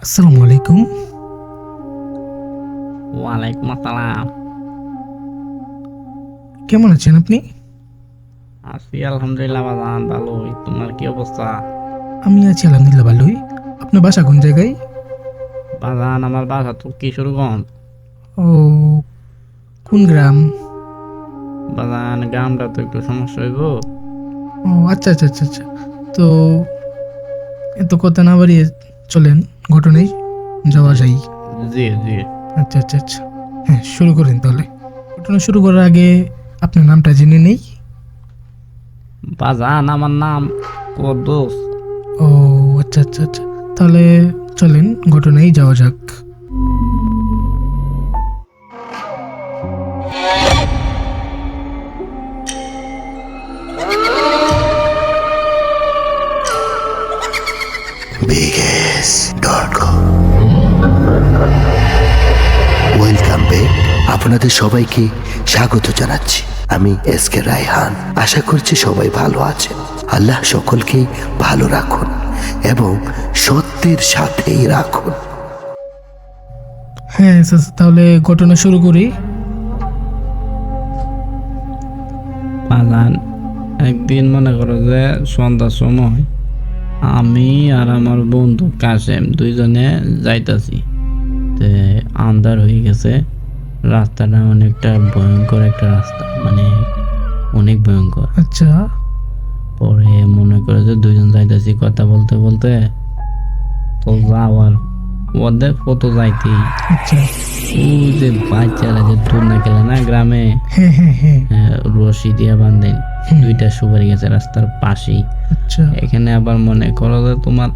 আসসালামু আলাইকুম। ওয়ালাইকুম আসসালাম। কেমন আছেন আপনি? আছি আলহামদুলিল্লাহ বাজান, ভালোই। তোমার কি অবস্থা? আমি আছি আলহামদুলিল্লাহ ভালোই। আপনার বাসা কোন জায়গায়? বাজান, আমার বাসা তো কিশোরগঞ্জ। ও, কোন গ্রাম? বাজান, গ্রামটা তো একটু সমস্যা হইব। ও আচ্ছা আচ্ছা আচ্ছা আচ্ছা। তো এত কথা না বাড়িয়ে চলেন ঘটনায় যাওয়া যায়। জি জি। আচ্ছা আচ্ছা আচ্ছা। হ্যাঁ, শুরু করেন তাহলে। ঘটনা শুরু করার আগে আপনার নামটা জেনে নেই। বাজান, আমার নাম কদ্দুস। ও আচ্ছা আচ্ছা আচ্ছা। তাহলে চলেন ঘটনায় যাওয়া যাক। bigs.com welcome back. আপনাদের সবাইকে স্বাগত জানাচ্ছি। আমি এসকে রায়হান। আশা করছি সবাই ভালো আছেন। আল্লাহ সকলকেই ভালো রাখুন এবং সত্যের সাথেই রাখুন। হ্যাঁ আচ্ছা, আচ্ছা, তাহলে ঘটনা শুরু করি। বাজান, একদিন মনে করো যে সন্ধ্যার সময় আমি আর আমার বন্ধু কাশেম দুইজনে যাইতাছি। তে আন্ধার হয়ে গেছে। রাস্তাটা অনেকটা ভয়ঙ্কর একটা রাস্তা, মানে অনেক ভয়ঙ্কর। আচ্ছা পরে মনে করে যে দুইজন যাইতেছি কথা বলতে বলতে, তো যাওয়ার অর্ধেক কত যাইতেই আচ্ছা। ওই যে বাচ্চারা যে টুর্না খেলে না গ্রামে, হ্যাঁ হ্যাঁ হ্যাঁ। রশি দিয়ে বান্ধেন, দুইটা সুপারি গেছে রাস্তার পাশেই। আচ্ছা। এখানে আবার মনে করো যে তোমার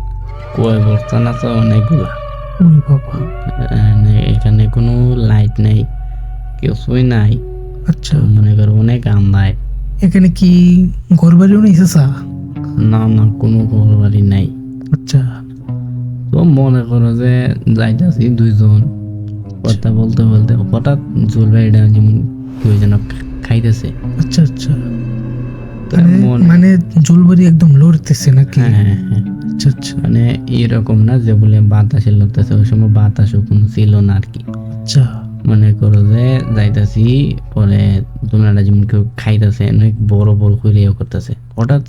কয় বস্তান আছে অনেকগুলা। ওরে বাবা। এখানে কোনো লাইট নেই, কিছুই নাই। আচ্ছা, তো মনে করো অনেক আন্ধার। এখানে কি ঘর বাড়িও নেই চাচা? না না, কোনো ঘর বাড়ি নাই। আচ্ছা তো মনে করো যে যাইতাছি দুইজন কথা বলতে বলতে, হঠাৎ জলবায়ুটা যেমন কেউ যেন খাইতেছে। আচ্ছা আচ্ছা। তো মানে মানে জলবাড়ি একদম লড়তেছে নাকি? হ্যাঁ হ্যাঁ হ্যাঁ, আচ্ছা আচ্ছা মানে এরকম না যে বলে বাতাসে লড়তেছে, ওই সময় বাতাসও কোনো ছিল না আর কি। আচ্ছা। মনে করো যে যাইতাছি, পরে তোমরা যেমন কেউ খাইতেছে, অনেক বড় বড় করে করতেছে। হঠাৎ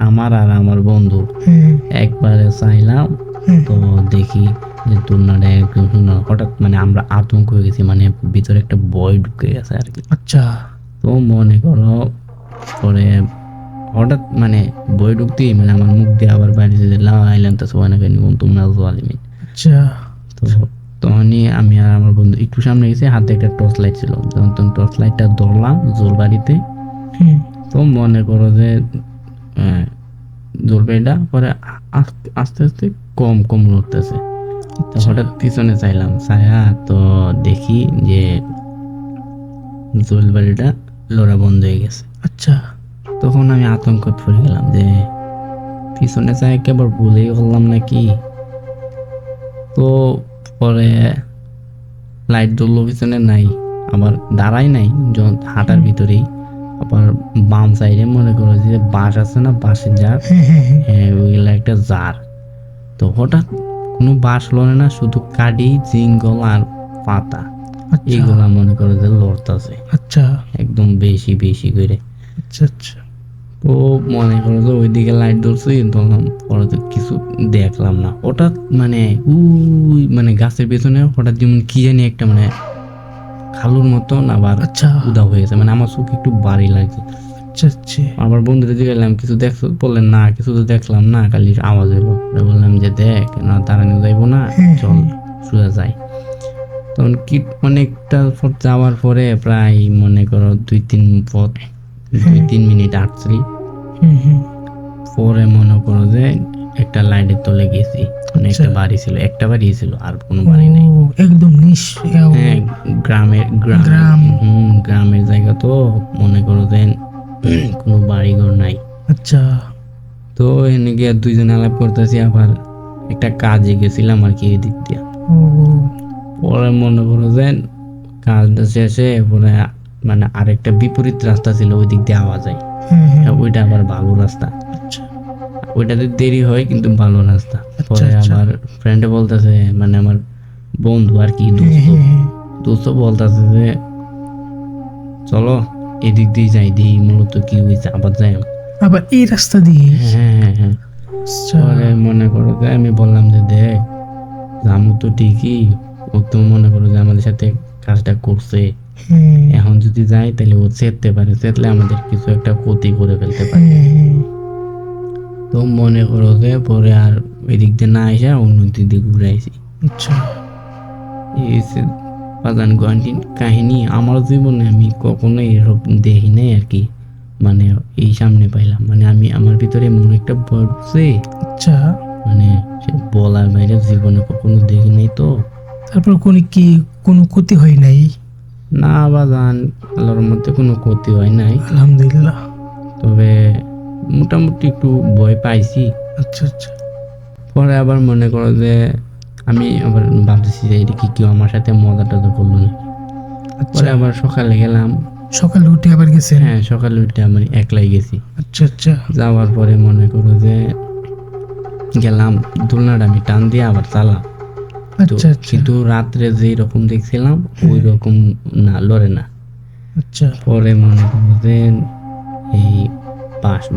আমার আর আমার বন্ধু হ্যাঁ একবারে চাইলাম, হ্যাঁ। তো দেখি যে তুলনাটা একদম সুন্দর। হঠাৎ মানে আমরা আতঙ্ক হয়ে গেছি, মানে ভিতরে একটা ভয় ঢুকে গেছে আর কি। আচ্ছা তো মনে করো পরে হঠাৎ মানে বই ঢুকতেই মানে আমার মুখ দিয়ে আবার বাইরে যে লাইলাম তো সোয়ানা কেন তোমরা জালিমিন। আচ্ছা। তো তখনই আমি আর আমার বন্ধু একটু সামনে গেছি, হাতে একটা টর্চ লাইট ছিল, যখন তখন টর্চ লাইটটা ধরলাম জোর বাড়িতে। হুম। তো মনে করো যে জলপাইটা পরে আস্তে আস্তে কম কম লড়তেছে। তো হঠাৎ পিছনে চাইলাম, ছায়া তো দেখি যে জলবাড়িটা লড়া বন্ধ হয়ে গেছে। আচ্ছা তখন আমি আতঙ্ক পড়ে গেলাম যে পিছনে চাই একবার ভুলেই হলাম নাকি। তো পরে লাইট জ্বললো, পিছনে নাই, আবার দাঁড়াই নাই, হাঁটার ভিতরেই আবার বাম সাইডে মনে করো যে বাঁশ আছে না, বাঁশের জার, হ্যাঁ হ্যাঁ হ্যাঁ। হ্যাঁ ওইগুলা একটা জার। তো হঠাৎ কোনো বাঁশ লড়ে না, শুধু কাঠি জিঙ্গল আর পাতা, আচ্ছা এইগুলা মনে করো যে লড়তাছে আচ্ছা একদম বেশি বেশি করে। আচ্ছা আচ্ছা। তো মনে করো যে ওইদিকে লাইট ধরছি, তখন পরে তো কিছু দেখলাম না। হঠাৎ মানে উই মানে গাছের পেছনে হঠাৎ যেমন কি জানি একটা মানে খালুর মতন আবার আচ্ছা উদাও হয়ে গেছে, মানে আমার চোখ একটু বাড়ি লাগছে। আচ্ছা আচ্ছা। আমার বন্ধুরা জিজ্ঞাসলাম কিছু দেখছো, বললেন না কিছু তো দেখলাম না, খালি আওয়াজ হইলো। বললাম যে দেখ না, দাঁড়ানো যাইবো না, চল সোজা যাই। তখন কি অনেকটা পথ যাওয়ার পরে প্রায় মনে করো 2-3 মিনিট হাঁটছি। হুম হুম। পরে মনে করো যে একটা লাইটের তলে গেছি, মানে আচ্ছা। একটা বাড়ি ছিল, একটা বাড়ি ছিল, আর কোনো বাড়ি নেই। ও, একদম হ্যাঁ, গ্রামের গ্রাম। গ্রামের জায়গা তো মনে করো যে কোনো বাড়ি ঘর নাই। আচ্ছা। তো এনে গিয়ে দুইজন আলাপ করতেছি, আবার একটা কাজে গেছিলাম আর কি এদিক দিয়ে। ও পরে মনে করো যে কাজটা শেষে পরে মানে আরেকটা বিপরীত রাস্তা ছিল, ওই দিক দিয়ে আওয়া যায়। হ্যাঁ হ্যাঁ। ওইটা আবার ভালো রাস্তা। আচ্ছা ওইটাতে দেরি হয় কিন্তু ভালো রাস্তা। আচ্ছা, পরে আচ্ছা। আবার ফ্রেন্ডে বলতেছে, মানে আমার বন্ধু আর কি, দোস্ত বলতেছে যে চলো এদিক দিয়ে যাই, দিই মূলত কি হয়েছে, আবার যাই। আবার এই রাস্তা দিয়ে? হ্যাঁ। আচ্ছা। পরে মনে করো যে আমি বললাম যে দেখ, জামু তো ঠিকই, ও তো মনে করো যে আমাদের সাথে কাজটা করছে, হ্যাঁ, এখন যদি যাই তাহলে ও চেতে পারে, চেতলে আমাদের কিছু একটা ক্ষতি করে ফেলতে পারে। হ্যাঁ। তো মনে করো যে পরে আর এদিক দিয়ে না এসে অন্য দিক দিয়ে ঘুরে আইসি। আচ্ছা। এই হচ্ছে বাজান গোয়ান্টিন কাহিনী। আমার জীবনে আমি কখনোই এরকম দেখি নাই আর কি, মানে এই সামনে পাইলাম, মানে আমি আমার ভিতরে এমন একটা ভয় ঢুকছে, আচ্ছা, মানে সে বলার বাইরে জীবনে কখনো দেখি নাই। তো তারপর কোনো ক্ষতি হয় নাই? না বাজান, আল্লাহর মধ্যে কোনো ক্ষতি হয় নাই, আলহামদুলিল্লাহ। তবে মোটামুটি একটু ভয় পাইছি। আচ্ছা, আচ্ছা। পরে আবার মনে করো যে আমি আবার ভাবতেছি যে এটা কি কেউ আমার সাথে মজা টজা করলো না। আচ্ছা, পরে আবার সকালে গেলাম। সকালে উঠে আবার গেছেন? হ্যাঁ, সকালে উঠে আমি একলাই গেছি। আচ্ছা, আচ্ছা। যাওয়ার পরে মনে করো যে গেলাম, দোলনাটা আমি টান দিয়ে আবার চালাম। তো আচ্ছা, আচ্ছা। কিন্তু রাত্রে যেই রকম দেখছিলাম ওই রকম না, লড়ে না। আচ্ছা, পরে মনে করো যে এই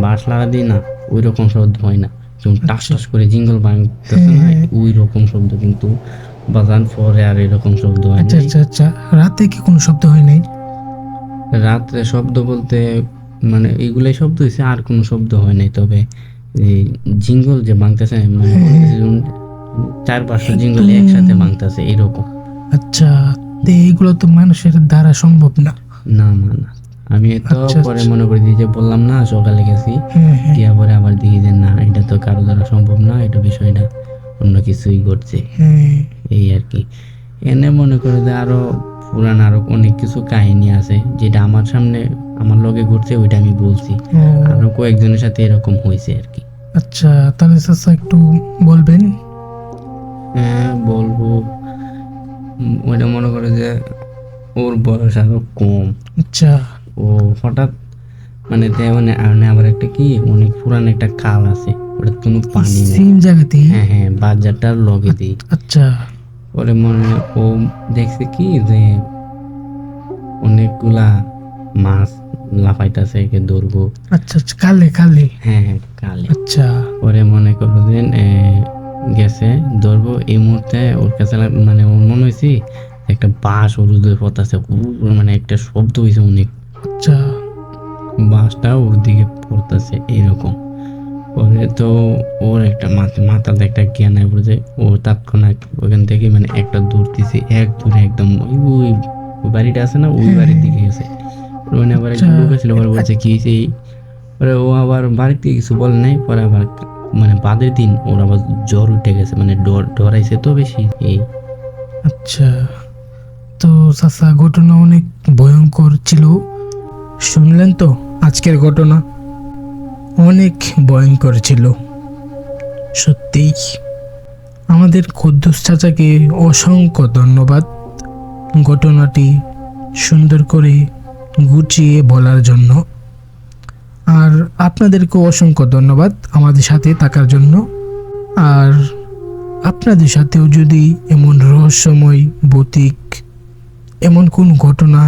বাঁশ লাগা দিই না, ওই রকম শব্দ হয় না, যেমন টাস টাস করে জিঙ্গল ভাঙতেছে না, হ্যাঁ। ওই রকম শব্দ কিন্তু বাজান। পরে আর এরকম শব্দ হয় আচ্ছা, নাই। আচ্ছা, আচ্ছা। রাতে কি কোনো শব্দ হয় নাই? রাত্রে শব্দ বলতে মানে এইগুলাই শব্দ হয়েছে, আর কোনো শব্দ হয় নাই। তবে এই জিঙ্গল যে ভাঙতেছে, মানে যেমন 4-5টা জিঙ্গল একসাথে ভাঙতেছে এরকম। আচ্ছা, তো এইগুলো তো মানুষের দ্বারা সম্ভব না। না, আমি তো আচ্ছা, পরে আচ্ছা। মনে করি যে বললাম না সকালে গেছি, হ্যাঁ, হ্যাঁ, গিয়া পরে আবার দেখি যে না, এটা তো কারো দ্বারা সম্ভব না, এটা বিষয়টা অন্য কিছুই ঘটছে, হ্যাঁ। এই আর কি। এনে মনে করে যে আরো পুরান আরো অনেক কিছু কাহিনী আছে, যেটা আমার সামনে আমার লগে ঘটছে, ওইটা আমি বলছি। ও, আরো কয়েকজনের সাথে এরকম হয়েছে আর কি। আচ্ছা, তাহলে চাচা একটু বলবেন? হ্যাঁ, বলবো। ওইটা মনে করে যে ওর বয়স আরো কম। আচ্ছা, ও হঠাৎ মানে আবার একটা কি অনেক পুরান একটা খাল আছে, ওটা কোনো পানি নেই। সেম জায়গাতেই? হ্যাঁ, বাজারটার লগে দিই। আচ্ছা, পরে ও দেখছে কি যে অনেকগুলা মাছ লাফাইতেছে, একে ধরবো। আচ্ছা, আচ্ছা। কালে? হ্যাঁ, কালে। আচ্ছা, পরে মনে করো যে গেছে ধরবো, এই মুহূর্তে ওর কাছে মানে ওর মনে হয়েছে একটা বাঁশ ওর পথ আছে, মানে একটা শব্দ হয়েছে অনেক, আচ্ছা। বাঁশটা ওর দিকে পড়তেছে এইরকম। পরে তো ওর একটা মাথাতে একটা জ্ঞান আয় পড়েছে, ও তৎক্ষণাৎ ওখান থেকে মানে একটা দূর দিছে, এক দূরে একদম ওই বাড়িটা আছে না, ওই বাড়ির দিকে গেছে। মানে আবার একটা লোক ছিল, পরে বলছে কি হয়েছে। পরে ও আবার বাড়িতে কিছু বলে নাই। পরে আবার মানে বাদের দিন ওর আবার জ্বর উঠে গেছে, মানে ডরাইছে তো বেশি এই। আচ্ছা, তো চাচা ঘটনা অনেক ভয়ঙ্কর ছিল। শুনলেন তো আজকের ঘটনা? অনেক ভয়ঙ্কর ছিল সত্যিই। আমাদের কুদ্দুস চাচাকে অসংখ্য ধন্যবাদ ঘটনাটি সুন্দর করে গুছিয়ে বলার জন্য। আর আপনাদেরকেও অসংখ্য ধন্যবাদ আমাদের সাথে থাকার জন্য। আর আপনাদের সাথেও যদি এমন রহস্যময় ভৌতিক এমন কোন ঘটনা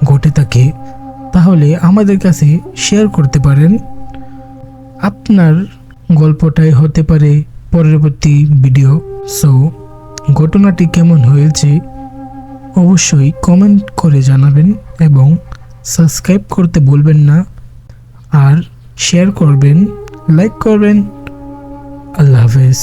ঘটে থাকে, তাহলে আমাদের কাছে শেয়ার করতে পারেন। আপনার গল্পটাই হতে পারে পরবর্তী ভিডিও। সো ঘটনাটি কেমন হয়েছে অবশ্যই কমেন্ট করে জানাবেন এবং সাবস্ক্রাইব করতে ভুলবেন না। আর শেয়ার করবেন, লাইক করবেন। আল্লাহ হাফেজ।